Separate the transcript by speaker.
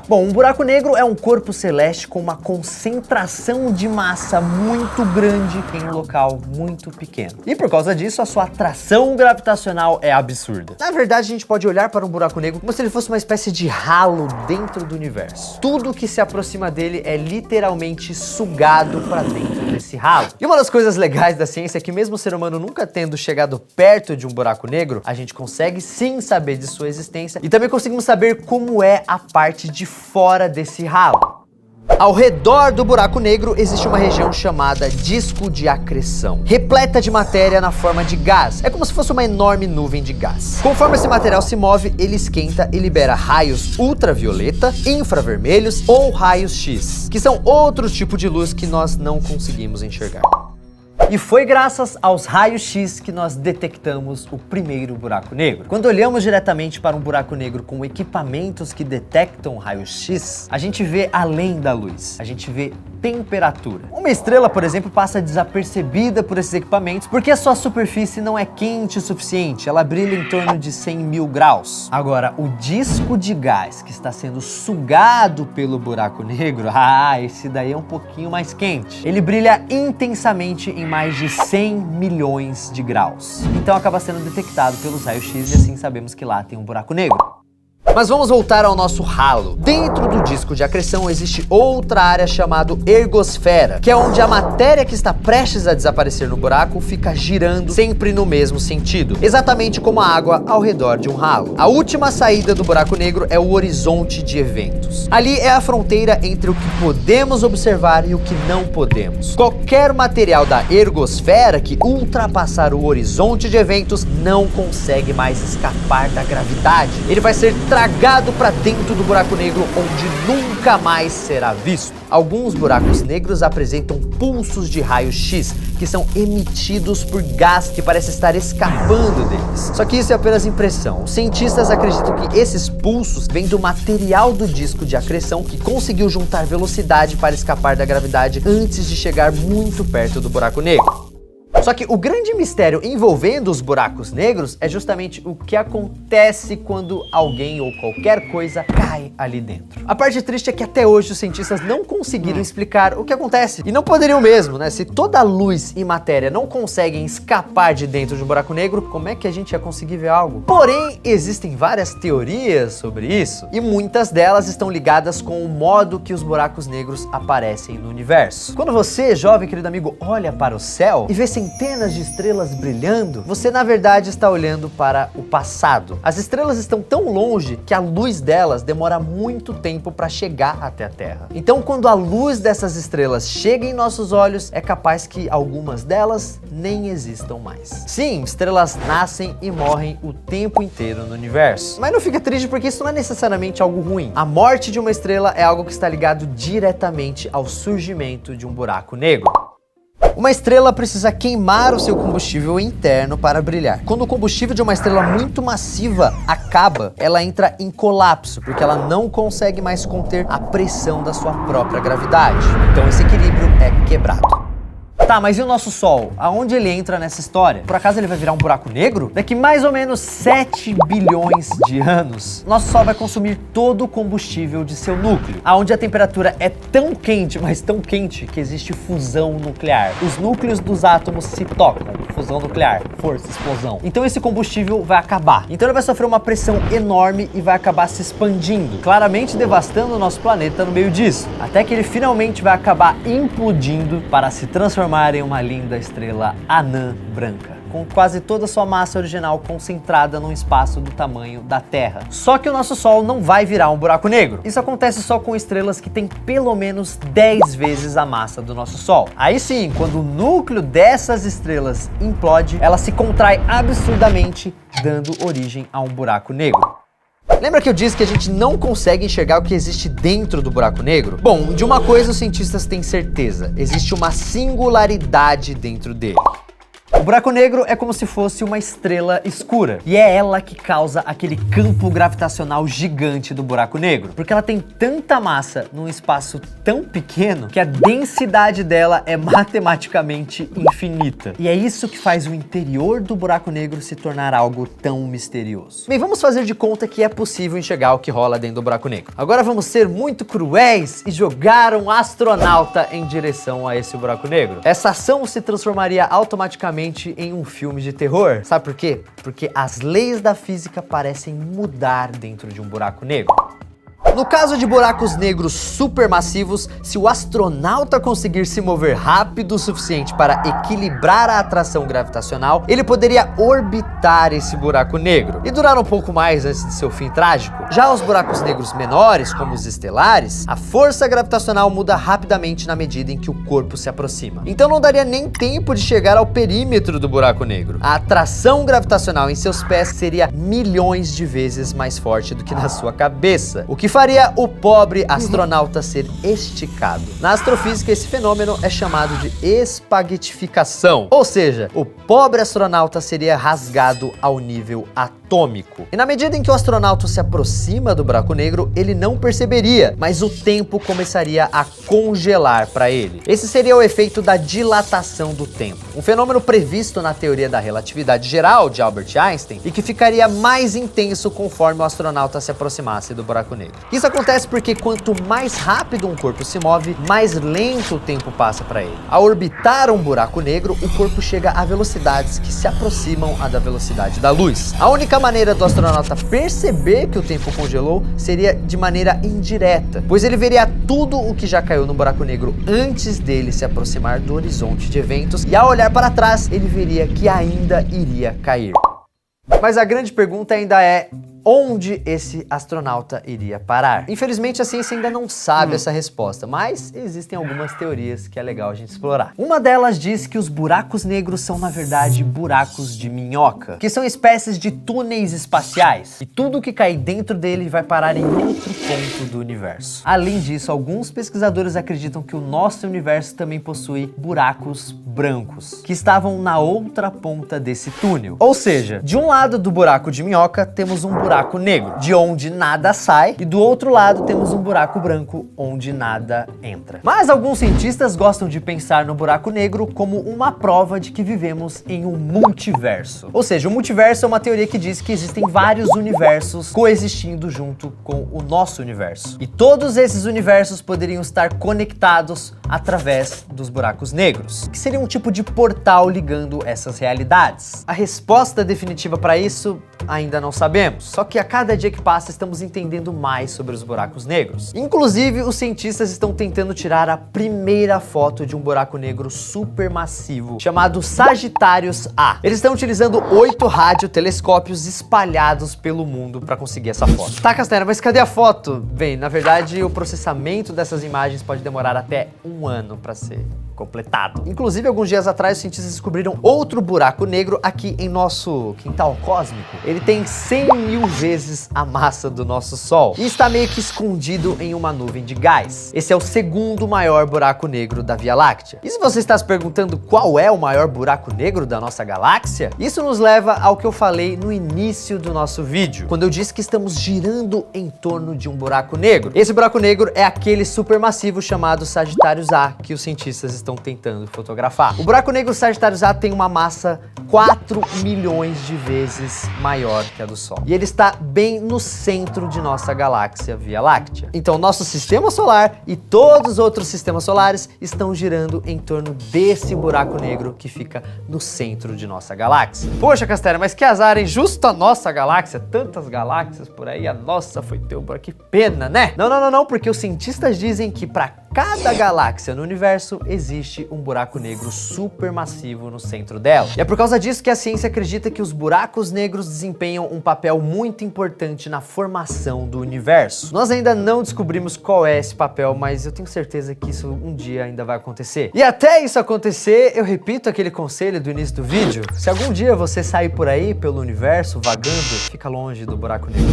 Speaker 1: Bom, um buraco negro é um corpo celeste com uma concentração de massa muito grande em um local muito pequeno. E por causa disso, a sua atração gravitacional é absurda. Na verdade, a gente pode olhar para um buraco negro como se ele fosse uma espécie de ralo dentro do universo. Tudo que se aproxima dele é literalmente sugado para dentro desse ralo. E uma das coisas legais da ciência é que mesmo o ser humano nunca tendo chegado perto de um buraco negro, a gente consegue sim saber de sua existência e também conseguimos saber como é a parte de fora desse ralo. Ao redor do buraco negro existe uma região chamada disco de acreção, repleta de matéria na forma de gás. É como se fosse uma enorme nuvem de gás. Conforme esse material se move, ele esquenta e libera raios ultravioleta, infravermelhos ou raios X, que são outros tipos de luz que nós não conseguimos enxergar. E foi graças aos raios X que nós detectamos o primeiro buraco negro. Quando olhamos diretamente para um buraco negro com equipamentos que detectam raios X, a gente vê além da luz, a gente vê temperatura. Uma estrela, por exemplo, passa desapercebida por esses equipamentos porque a sua superfície não é quente o suficiente, ela brilha em torno de 100.000 graus. Agora, o disco de gás que está sendo sugado pelo buraco negro, esse daí é um pouquinho mais quente. Ele brilha intensamente em mais de 100 milhões de graus. Então acaba sendo detectado pelos raios X e assim sabemos que lá tem um buraco negro. Mas vamos voltar ao nosso ralo. Dentro do disco de acreção existe outra área chamada ergosfera, que é onde a matéria que está prestes a desaparecer no buraco fica girando sempre no mesmo sentido, exatamente como a água ao redor de um ralo. A última saída do buraco negro é o horizonte de eventos. Ali é a fronteira entre o que podemos observar e o que não podemos. Qualquer material da ergosfera que ultrapassar o horizonte de eventos não consegue mais escapar da gravidade. Ele vai ser tragado para dentro do buraco negro, onde nunca mais será visto. Alguns buracos negros apresentam pulsos de raios X, que são emitidos por gás que parece estar escapando deles. Só que isso é apenas impressão. Os cientistas acreditam que esses pulsos vêm do material do disco de acreção que conseguiu juntar velocidade para escapar da gravidade antes de chegar muito perto do buraco negro. Só que o grande mistério envolvendo os buracos negros é justamente o que acontece quando alguém ou qualquer coisa cai ali dentro. A parte triste é que até hoje os cientistas não conseguiram explicar o que acontece. E não poderiam mesmo, né? Se toda a luz e matéria não conseguem escapar de dentro de um buraco negro, como é que a gente ia conseguir ver algo? Porém, existem várias teorias sobre isso e muitas delas estão ligadas com o modo que os buracos negros aparecem no universo. Quando você, jovem querido amigo, olha para o céu e vê centenas de estrelas brilhando, você na verdade está olhando para o passado. As estrelas estão tão longe que a luz delas demora muito tempo para chegar até a Terra. Então, quando a luz dessas estrelas chega em nossos olhos, é capaz que algumas delas nem existam mais. Sim, estrelas nascem e morrem o tempo inteiro no universo. Mas não fica triste porque isso não é necessariamente algo ruim. A morte de uma estrela é algo que está ligado diretamente ao surgimento de um buraco negro. Uma estrela precisa queimar o seu combustível interno para brilhar. Quando o combustível de uma estrela muito massiva acaba, ela entra em colapso, porque ela não consegue mais conter a pressão da sua própria gravidade. Então esse equilíbrio é quebrado. Tá, mas e o nosso Sol? Aonde ele entra nessa história? Por acaso ele vai virar um buraco negro? Daqui mais ou menos 7 bilhões de anos, nosso Sol vai consumir todo o combustível de seu núcleo, aonde a temperatura é tão quente, mas tão quente, que existe fusão nuclear. Os núcleos dos átomos se tocam. Fusão nuclear, força, explosão. Então esse combustível vai acabar. Então ele vai sofrer uma pressão enorme e vai acabar se expandindo, claramente devastando o nosso planeta no meio disso, até que ele finalmente vai acabar implodindo para se transformar em uma linda estrela anã branca, com quase toda a sua massa original concentrada num espaço do tamanho da Terra. Só que o nosso Sol não vai virar um buraco negro. Isso acontece só com estrelas que têm pelo menos 10 vezes a massa do nosso Sol. Aí sim, quando o núcleo dessas estrelas implode, ela se contrai absurdamente, dando origem a um buraco negro. Lembra que eu disse que a gente não consegue enxergar o que existe dentro do buraco negro? Bom, de uma coisa os cientistas têm certeza: existe uma singularidade dentro dele. O buraco negro é como se fosse uma estrela escura, e é ela que causa aquele campo gravitacional gigante do buraco negro, porque ela tem tanta massa num espaço tão pequeno que a densidade dela é matematicamente infinita. E é isso que faz o interior do buraco negro se tornar algo tão misterioso. Bem, vamos fazer de conta que é possível enxergar o que rola dentro do buraco negro. Agora vamos ser muito cruéis e jogar um astronauta em direção a esse buraco negro. Essa ação se transformaria automaticamente em um filme de terror. Sabe por quê? Porque as leis da física parecem mudar dentro de um buraco negro. No caso de buracos negros supermassivos, se o astronauta conseguir se mover rápido o suficiente para equilibrar a atração gravitacional, ele poderia orbitar esse buraco negro e durar um pouco mais antes de seu fim trágico. Já os buracos negros menores, como os estelares, a força gravitacional muda rapidamente na medida em que o corpo se aproxima. Então não daria nem tempo de chegar ao perímetro do buraco negro. A atração gravitacional em seus pés seria milhões de vezes mais forte do que na sua cabeça, o que faria o pobre astronauta ser esticado. Na astrofísica, esse fenômeno é chamado de espaguetificação, ou seja, o pobre astronauta seria rasgado ao nível atômico. E na medida em que o astronauta se aproxima do buraco negro, ele não perceberia, mas o tempo começaria a congelar para ele. Esse seria o efeito da dilatação do tempo, um fenômeno previsto na teoria da relatividade geral de Albert Einstein e que ficaria mais intenso conforme o astronauta se aproximasse do buraco negro. Isso acontece porque quanto mais rápido um corpo se move, mais lento o tempo passa para ele. Ao orbitar um buraco negro, o corpo chega a velocidades que se aproximam à da velocidade da luz. A única maneira do astronauta perceber que o tempo congelou seria de maneira indireta, pois ele veria tudo o que já caiu no buraco negro antes dele se aproximar do horizonte de eventos, e ao olhar para trás, ele veria que ainda iria cair. Mas a grande pergunta ainda é: onde esse astronauta iria parar? Infelizmente, a ciência ainda não sabe essa resposta, mas existem algumas teorias que é legal a gente explorar. Uma delas diz que os buracos negros são, na verdade, buracos de minhoca, que são espécies de túneis espaciais, e tudo que cair dentro dele vai parar em outro ponto do universo. Além disso, alguns pesquisadores acreditam que o nosso universo também possui buracos brancos, que estavam na outra ponta desse túnel. Ou seja, de um lado do buraco de minhoca, temos um buraco negro, de onde nada sai, e do outro lado temos um buraco branco, onde nada entra. Mas alguns cientistas gostam de pensar no buraco negro como uma prova de que vivemos em um multiverso. Ou seja, o multiverso é uma teoria que diz que existem vários universos coexistindo junto com o nosso universo. E todos esses universos poderiam estar conectados através dos buracos negros, que seria um tipo de portal ligando essas realidades. A resposta definitiva para isso ainda não sabemos, só que a cada dia que passa estamos entendendo mais sobre os buracos negros. Inclusive, os cientistas estão tentando tirar a primeira foto de um buraco negro supermassivo chamado Sagitários A. Eles estão utilizando 8 radiotelescópios espalhados pelo mundo para conseguir essa foto. Tá, Castanheira, mas cadê a foto? Bem, na verdade, o processamento dessas imagens pode demorar até 1 ano para ser completado. Inclusive, alguns dias atrás, os cientistas descobriram outro buraco negro aqui em nosso quintal cósmico. Ele tem 100 mil vezes a massa do nosso Sol e está meio que escondido em uma nuvem de gás. Esse é o segundo maior buraco negro da Via Láctea. E se você está se perguntando qual é o maior buraco negro da nossa galáxia, isso nos leva ao que eu falei no início do nosso vídeo, quando eu disse que estamos girando em torno de um buraco negro. Esse buraco negro é aquele supermassivo chamado Sagitários A, que os cientistas estão tentando fotografar. O buraco negro Sagitários A tem uma massa 4 milhões de vezes maior que a do Sol. E ele está bem no centro de nossa galáxia Via Láctea. Então, nosso sistema solar e todos os outros sistemas solares estão girando em torno desse buraco negro que fica no centro de nossa galáxia. Poxa, Castanheira, mas que azar, hein? Justo a nossa galáxia, tantas galáxias por aí, a nossa foi ter um buraco. Que pena, né? Não, porque os cientistas dizem que para cada galáxia no universo existe um buraco negro supermassivo no centro dela. E é por causa disso que a ciência acredita que os buracos negros desempenham um papel muito importante na formação do universo. Nós ainda não descobrimos qual é esse papel, mas eu tenho certeza que isso um dia ainda vai acontecer. E até isso acontecer, eu repito aquele conselho do início do vídeo: se algum dia você sair por aí pelo universo vagando, fica longe do buraco negro.